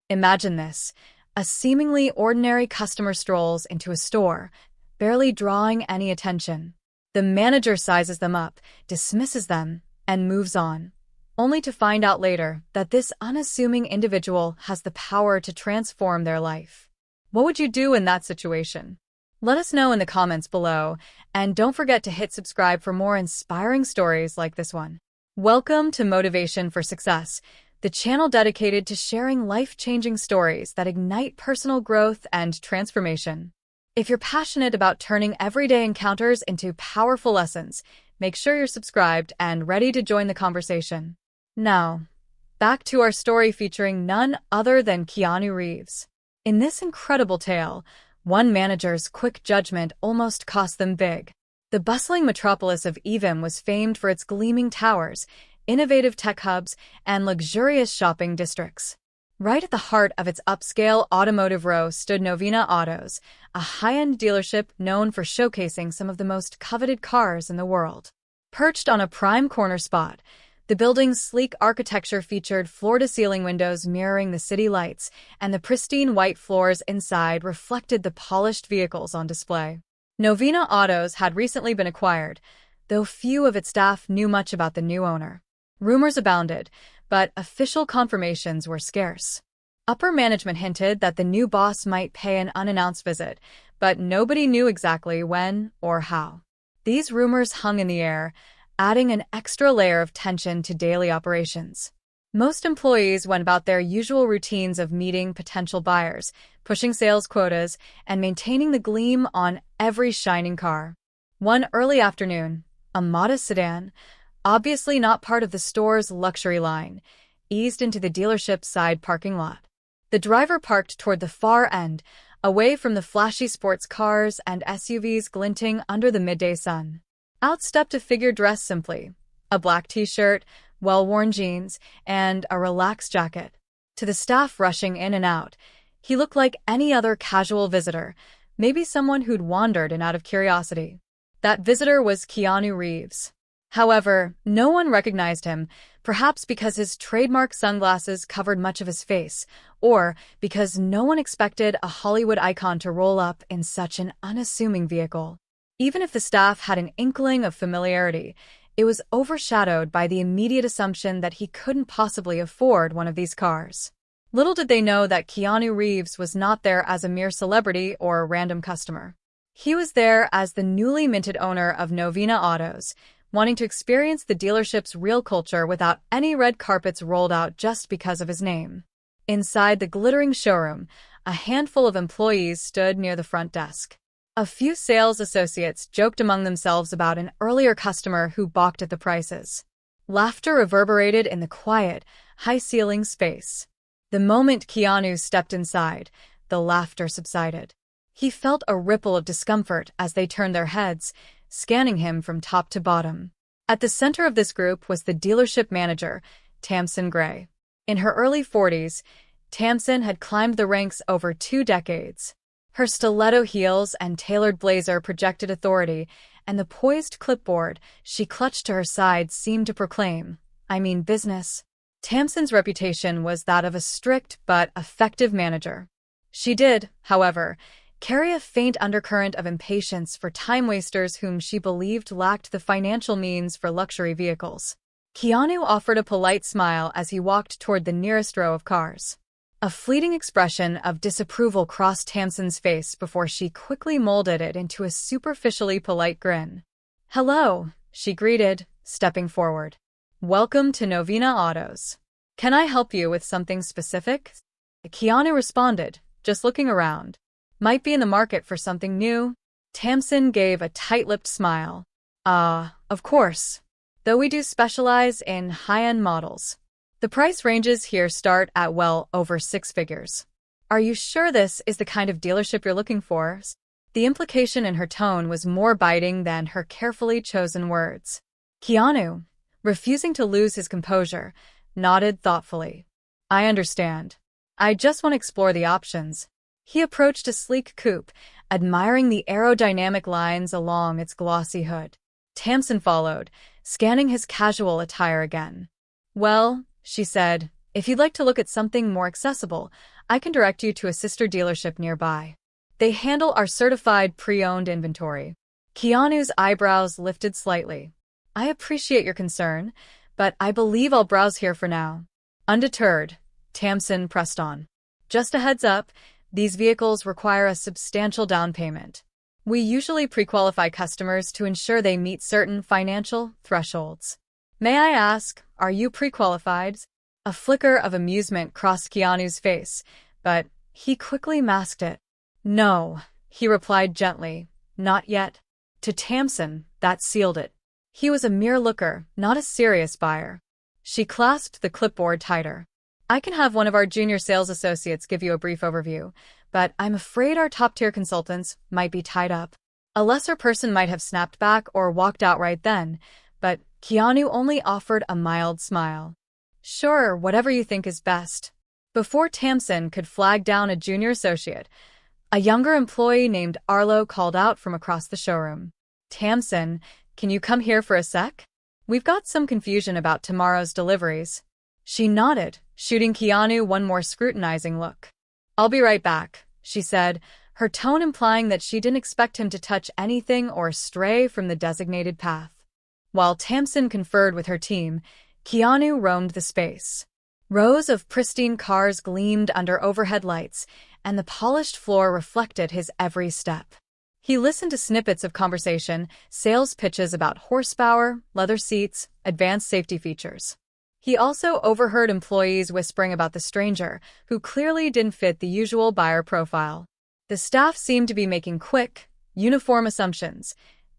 Imagine this. A seemingly ordinary customer strolls into a store, barely drawing any attention. The manager sizes them up, dismisses them, and moves on, only to find out later that this unassuming individual has the power to transform their life. What would you do in that situation? Let us know in the comments below, and don't forget to hit subscribe for more inspiring stories like this one. Welcome to Motivation for Success, the channel dedicated to sharing life-changing stories that ignite personal growth and transformation. If you're passionate about turning everyday encounters into powerful lessons, make sure you're subscribed and ready to join the conversation. Now, back to our story featuring none other than Keanu Reeves. In this incredible tale, one manager's quick judgment almost cost them big. The bustling metropolis of Evim was famed for its gleaming towers, innovative tech hubs, and luxurious shopping districts. Right at the heart of its upscale automotive row stood Novena Autos, a high-end dealership known for showcasing some of the most coveted cars in the world. Perched on a prime corner spot, the building's sleek architecture featured floor-to-ceiling windows mirroring the city lights, and the pristine white floors inside reflected the polished vehicles on display. Novena Autos had recently been acquired, though few of its staff knew much about the new owner. Rumors abounded, but official confirmations were scarce. Upper management hinted that the new boss might pay an unannounced visit, but nobody knew exactly when or how. These rumors hung in the air, adding an extra layer of tension to daily operations. Most employees went about their usual routines of meeting potential buyers, pushing sales quotas, and maintaining the gleam on every shining car. One early afternoon, a modest sedan, obviously not part of the store's luxury line, eased into the dealership's side parking lot. The driver parked toward the far end, away from the flashy sports cars and SUVs glinting under the midday sun. Out stepped a figure dressed simply, a black t-shirt, well-worn jeans, and a relaxed jacket. To the staff rushing in and out, he looked like any other casual visitor, maybe someone who'd wandered in out of curiosity. That visitor was Keanu Reeves. However, no one recognized him, perhaps because his trademark sunglasses covered much of his face, or because no one expected a Hollywood icon to roll up in such an unassuming vehicle. Even if the staff had an inkling of familiarity, it was overshadowed by the immediate assumption that he couldn't possibly afford one of these cars. Little did they know that Keanu Reeves was not there as a mere celebrity or a random customer. He was there as the newly minted owner of Novena Autos, wanting to experience the dealership's real culture without any red carpets rolled out just because of his name. Inside the glittering showroom, a handful of employees stood near the front desk. A few sales associates joked among themselves about an earlier customer who balked at the prices. Laughter reverberated in the quiet, high-ceiling space. The moment Keanu stepped inside, the laughter subsided. He felt a ripple of discomfort as they turned their heads, scanning him from top to bottom. At the center of this group was the dealership manager, Tamsin Gray. In her early 40s, Tamsin had climbed the ranks over 2 decades. Her stiletto heels and tailored blazer projected authority, and the poised clipboard she clutched to her side seemed to proclaim, "I mean business." Tamsin's reputation was that of a strict but effective manager. She did, however, carry a faint undercurrent of impatience for time-wasters whom she believed lacked the financial means for luxury vehicles. Keanu offered a polite smile as he walked toward the nearest row of cars. A fleeting expression of disapproval crossed Tamsin's face before she quickly molded it into a superficially polite grin. "Hello," she greeted, stepping forward. "Welcome to Novena Autos. Can I help you with something specific?" Keanu responded, just looking around. "Might be in the market for something new?" Tamsin gave a tight-lipped smile. Of course. Though we do specialize in high-end models. The price ranges here start at well over 6 figures. Are you sure this is the kind of dealership you're looking for? The implication in her tone was more biting than her carefully chosen words. Keanu, refusing to lose his composure, nodded thoughtfully. "I understand. I just want to explore the options." He approached a sleek coupe, admiring the aerodynamic lines along its glossy hood. Tamsin followed, scanning his casual attire again. "Well," she said, "if you'd like to look at something more accessible, I can direct you to a sister dealership nearby. They handle our certified pre-owned inventory. Keanu's eyebrows lifted slightly. I appreciate your concern, but I believe I'll browse here for now. Undeterred, Tamsin pressed on. Just a heads up, these vehicles require a substantial down payment. We usually pre-qualify customers to ensure they meet certain financial thresholds. May I ask, are you pre-qualified? A flicker of amusement crossed Keanu's face, but he quickly masked it. No, he replied gently, not yet. To Tamsin, that sealed it. He was a mere looker, not a serious buyer. She clasped the clipboard tighter. I can have one of our junior sales associates give you a brief overview, but I'm afraid our top-tier consultants might be tied up. A lesser person might have snapped back or walked out right then, but Keanu only offered a mild smile. Sure, whatever you think is best. Before Tamsin could flag down a junior associate, a younger employee named Arlo called out from across the showroom. Tamsin, can you come here for a sec? We've got some confusion about tomorrow's deliveries. She nodded, shooting Keanu one more scrutinizing look. I'll be right back, she said, her tone implying that she didn't expect him to touch anything or stray from the designated path. While Tamsin conferred with her team, Keanu roamed the space. Rows of pristine cars gleamed under overhead lights, and the polished floor reflected his every step. He listened to snippets of conversation, sales pitches about horsepower, leather seats, advanced safety features. He also overheard employees whispering about the stranger, who clearly didn't fit the usual buyer profile. The staff seemed to be making quick, uniform assumptions.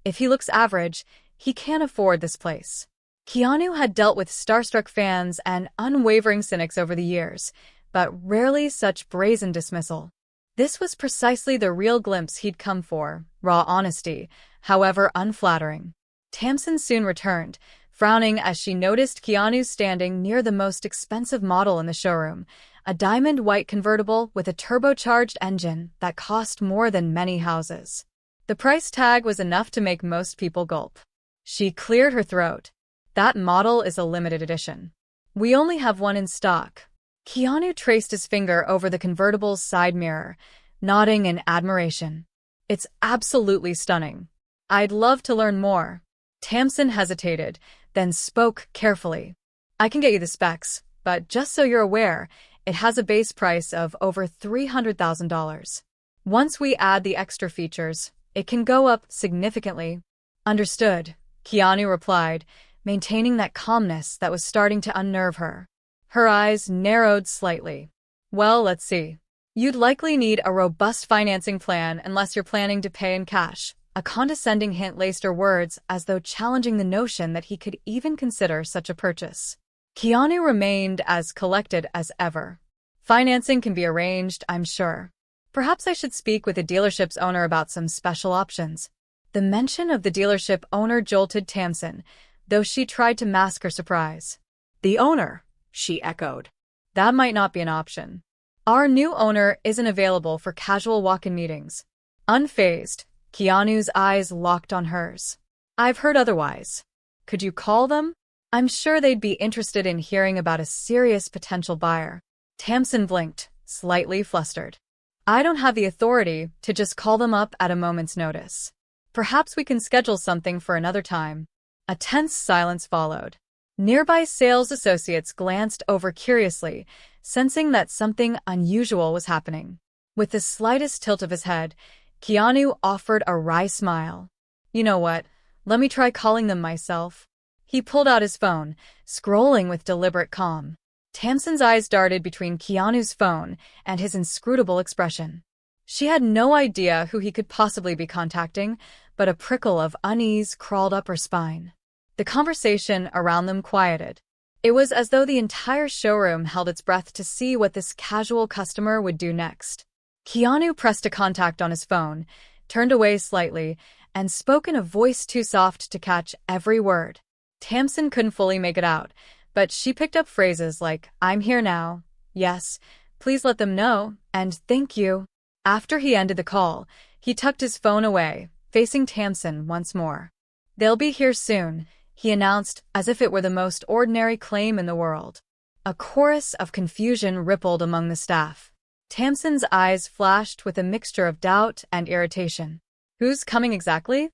If he looks average, he can't afford this place. Keanu had dealt with starstruck fans and unwavering cynics over the years, but rarely such brazen dismissal. This was precisely the real glimpse he'd come for, raw honesty, however unflattering. Tamsin soon returned, frowning as she noticed Keanu standing near the most expensive model in the showroom, a diamond-white convertible with a turbocharged engine that cost more than many houses. The price tag was enough to make most people gulp. She cleared her throat. That model is a limited edition. We only have one in stock. Keanu traced his finger over the convertible's side mirror, nodding in admiration. It's absolutely stunning. I'd love to learn more. Tamsin hesitated, then spoke carefully. I can get you the specs, but just so you're aware, it has a base price of over $300,000. Once we add the extra features, it can go up significantly. Understood, Keanu replied, maintaining that calmness that was starting to unnerve her. Her eyes narrowed slightly. Well, let's see. You'd likely need a robust financing plan unless you're planning to pay in cash. A condescending hint laced her words as though challenging the notion that he could even consider such a purchase. Keanu remained as collected as ever. Financing can be arranged, I'm sure. Perhaps I should speak with the dealership's owner about some special options. The mention of the dealership owner jolted Tamsin, though she tried to mask her surprise. The owner, she echoed. That might not be an option. Our new owner isn't available for casual walk-in meetings. Unfazed, Keanu's eyes locked on hers. I've heard otherwise. Could you call them? I'm sure they'd be interested in hearing about a serious potential buyer. Tamsin blinked, slightly flustered. I don't have the authority to just call them up at a moment's notice. Perhaps we can schedule something for another time. A tense silence followed. Nearby sales associates glanced over curiously, sensing that something unusual was happening. With the slightest tilt of his head, Keanu offered a wry smile. You know what? Let me try calling them myself. He pulled out his phone, scrolling with deliberate calm. Tamsin's eyes darted between Keanu's phone and his inscrutable expression. She had no idea who he could possibly be contacting, but a prickle of unease crawled up her spine. The conversation around them quieted. It was as though the entire showroom held its breath to see what this casual customer would do next. Keanu pressed a contact on his phone, turned away slightly, and spoke in a voice too soft to catch every word. Tamsin couldn't fully make it out, but she picked up phrases like, I'm here now, yes, please let them know, and thank you. After he ended the call, he tucked his phone away, facing Tamsin once more. They'll be here soon, he announced, as if it were the most ordinary claim in the world. A chorus of confusion rippled among the staff. Tamsin's eyes flashed with a mixture of doubt and irritation. Who's coming exactly?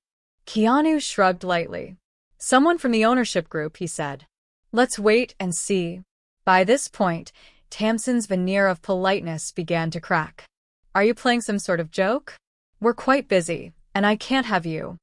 Keanu shrugged lightly. Someone from the ownership group, he said. Let's wait and see. By this point, Tamsin's veneer of politeness began to crack. Are you playing some sort of joke? We're quite busy, and I can't have you